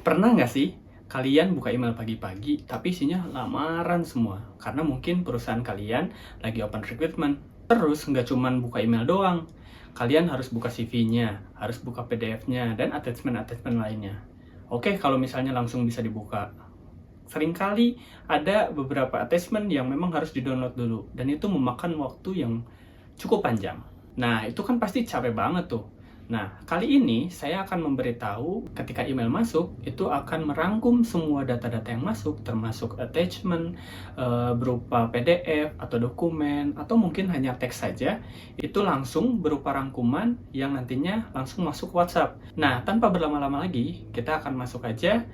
Pernah nggak sih kalian buka email pagi-pagi tapi isinya lamaran semua? Karena mungkin perusahaan kalian lagi open recruitment. Terus nggak cuman buka email doang. Kalian harus buka CV-nya, harus buka PDF-nya, dan attachment-attachment lainnya. Oke, kalau misalnya langsung bisa dibuka. Seringkali ada beberapa attachment yang memang harus di-download dulu. Dan itu memakan waktu yang cukup panjang. Nah, itu kan pasti capek banget tuh. Nah, kali ini saya akan memberitahu ketika email masuk, itu akan merangkum semua data-data yang masuk, termasuk attachment, berupa PDF atau dokumen, atau mungkin hanya teks saja, itu langsung berupa rangkuman yang nantinya langsung masuk WhatsApp. Nah, tanpa berlama-lama lagi, kita akan masuk aja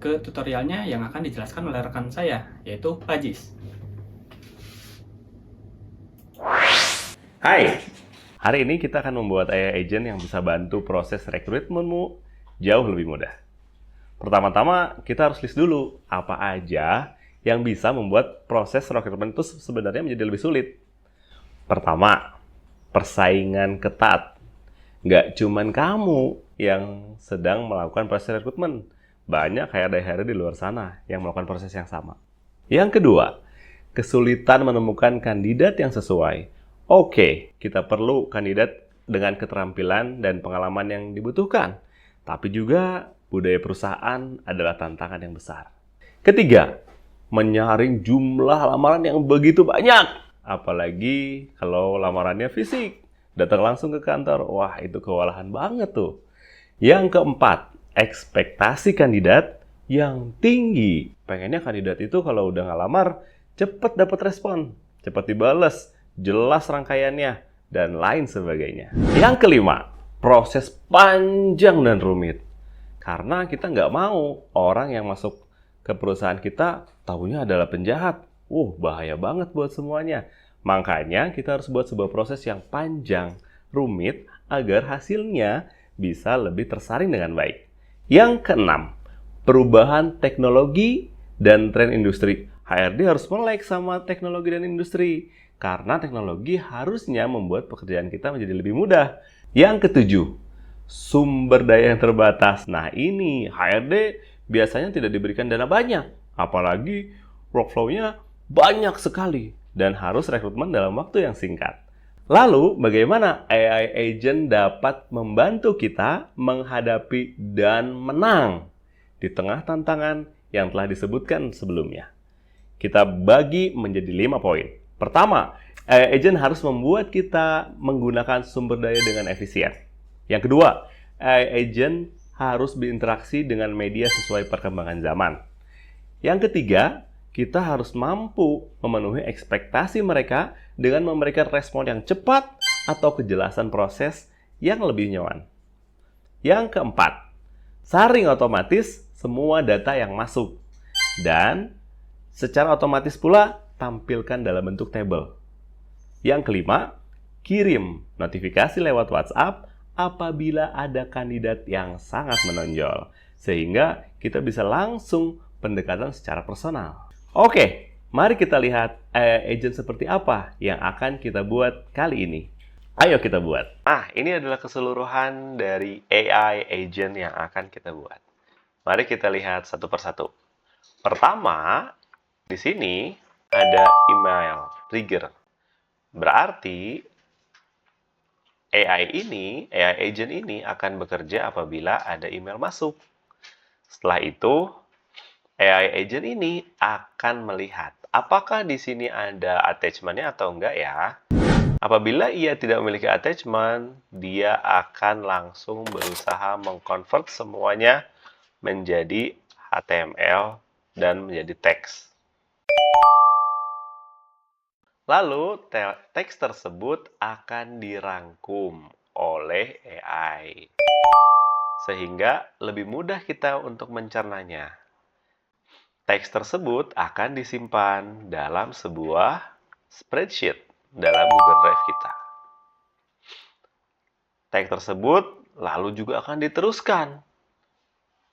ke tutorialnya yang akan dijelaskan oleh rekan saya, yaitu Pajis. Hai, hari ini kita akan membuat AI agent yang bisa bantu proses rekrutmenmu jauh lebih mudah. Pertama-tama, kita harus list dulu apa aja yang bisa membuat proses rekrutmen itu sebenarnya menjadi lebih sulit. Pertama, persaingan ketat. Nggak cuman kamu yang sedang melakukan proses rekrutmen. Banyak HRD-HRD di luar sana yang melakukan proses yang sama. Yang kedua, kesulitan menemukan kandidat yang sesuai. Oke, kita perlu kandidat dengan keterampilan dan pengalaman yang dibutuhkan. Tapi juga budaya perusahaan adalah tantangan yang besar. Ketiga, menyaring jumlah lamaran yang begitu banyak. Apalagi kalau lamarannya fisik. Datang langsung ke kantor, wah itu kewalahan banget tuh. Yang keempat, ekspektasi kandidat yang tinggi. Pengennya kandidat itu kalau udah ngelamar, cepet dapat respon, cepet dibales, jelas rangkaiannya, dan lain sebagainya. Yang kelima, proses panjang dan rumit. Karena kita nggak mau orang yang masuk ke perusahaan kita tahunya adalah penjahat. Bahaya banget buat semuanya. Makanya kita harus buat sebuah proses yang panjang, rumit, agar hasilnya bisa lebih tersaring dengan baik. Yang keenam, perubahan teknologi dan tren industri. HRD harus melek sama teknologi dan industri. Karena teknologi harusnya membuat pekerjaan kita menjadi lebih mudah. Yang ketujuh, sumber daya yang terbatas. Nah ini, HRD biasanya tidak diberikan dana banyak. Apalagi workflow-nya banyak sekali. Dan harus rekrutmen dalam waktu yang singkat. Lalu, bagaimana AI agent dapat membantu kita menghadapi dan menang di tengah tantangan yang telah disebutkan sebelumnya? Kita bagi menjadi 5 poin. Pertama, AI agent harus membuat kita menggunakan sumber daya dengan efisien. Yang kedua, AI agent harus berinteraksi dengan media sesuai perkembangan zaman. Yang ketiga, kita harus mampu memenuhi ekspektasi mereka dengan memberikan respon yang cepat atau kejelasan proses yang lebih nyaman. Yang keempat, saring otomatis semua data yang masuk. Dan secara otomatis pula tampilkan dalam bentuk tabel. Yang kelima, kirim notifikasi lewat WhatsApp apabila ada kandidat yang sangat menonjol. Sehingga kita bisa langsung pendekatan secara personal. Oke, mari kita lihat AI agent seperti apa yang akan kita buat kali ini. Ayo kita buat. Ini adalah keseluruhan dari AI agent yang akan kita buat. Mari kita lihat satu persatu. Pertama, di sini ada email trigger. Berarti AI agent ini akan bekerja apabila ada email masuk. Setelah itu, AI agent ini akan melihat apakah di sini ada attachment-nya atau enggak ya. Apabila ia tidak memiliki attachment, dia akan langsung berusaha mengkonvert semuanya menjadi HTML dan menjadi teks. Lalu, teks tersebut akan dirangkum oleh AI. Sehingga lebih mudah kita untuk mencernanya. Teks tersebut akan disimpan dalam sebuah spreadsheet dalam Google Drive kita. Teks tersebut lalu juga akan diteruskan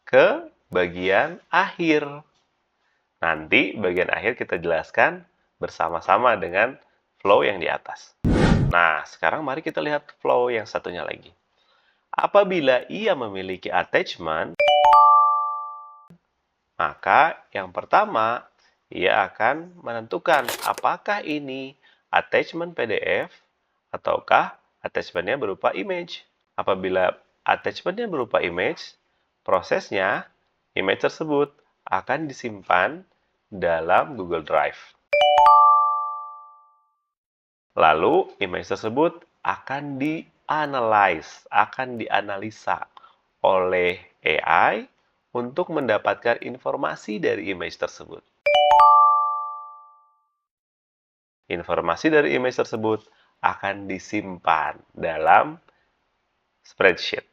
ke bagian akhir. Nanti bagian akhir kita jelaskan bersama-sama dengan flow yang di atas. Nah, sekarang mari kita lihat flow yang satunya lagi. Apabila ia memiliki attachment, Maka yang pertama, ia akan menentukan apakah ini attachment PDF ataukah attachment-nya berupa image. Apabila attachment-nya berupa image, prosesnya image tersebut akan disimpan dalam Google Drive. Lalu image tersebut akan dianalisa oleh AI untuk mendapatkan informasi dari image tersebut. Informasi dari image tersebut akan disimpan dalam spreadsheet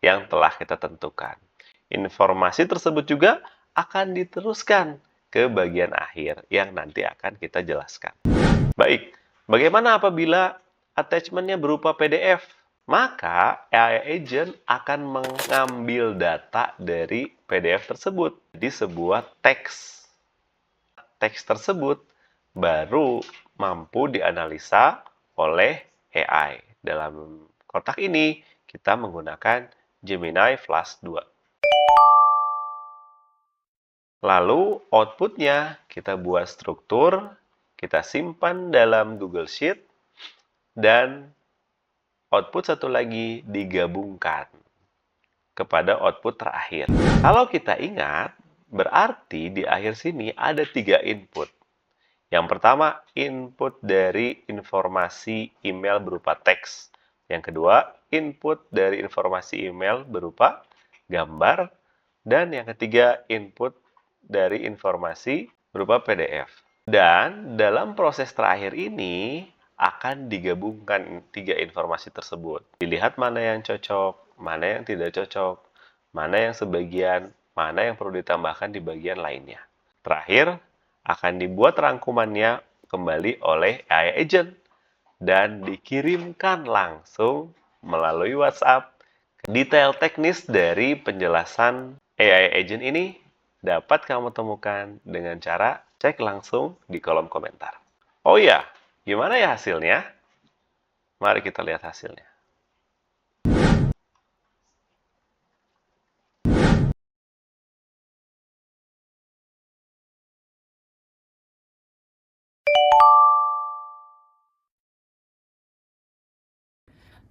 yang telah kita tentukan. Informasi tersebut juga akan diteruskan ke bagian akhir yang nanti akan kita jelaskan. Baik, bagaimana apabila attachment-nya berupa PDF? Maka AI agent akan mengambil data dari PDF tersebut di sebuah teks. Teks tersebut baru mampu dianalisa oleh AI. Dalam kotak ini, kita menggunakan Gemini Flash 2. Lalu, outputnya kita buat struktur, kita simpan dalam Google Sheet, dan output satu lagi digabungkan kepada output terakhir. Kalau kita ingat, berarti di akhir sini ada 3 input. Yang pertama, input dari informasi email berupa teks. Yang kedua, input dari informasi email berupa gambar. Dan yang ketiga, input dari informasi berupa PDF. Dan dalam proses terakhir ini, akan digabungkan 3 informasi tersebut. Dilihat mana yang cocok, mana yang tidak cocok, mana yang sebagian, mana yang perlu ditambahkan di bagian lainnya. Terakhir, akan dibuat rangkumannya kembali oleh AI agent dan dikirimkan langsung melalui WhatsApp. Detail teknis dari penjelasan AI agent ini dapat kamu temukan dengan cara cek langsung di kolom komentar. Oh iya, gimana ya hasilnya? Mari kita lihat hasilnya.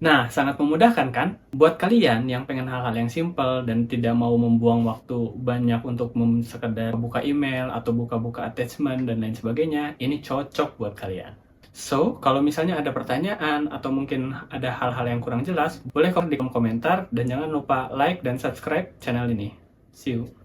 Nah, sangat memudahkan kan? Buat kalian yang pengen hal-hal yang simple dan tidak mau membuang waktu banyak untuk sekedar buka email atau buka-buka attachment dan lain sebagainya, ini cocok buat kalian. So, kalau misalnya ada pertanyaan atau mungkin ada hal-hal yang kurang jelas, boleh komen di kolom komentar dan jangan lupa like dan subscribe channel ini. See you!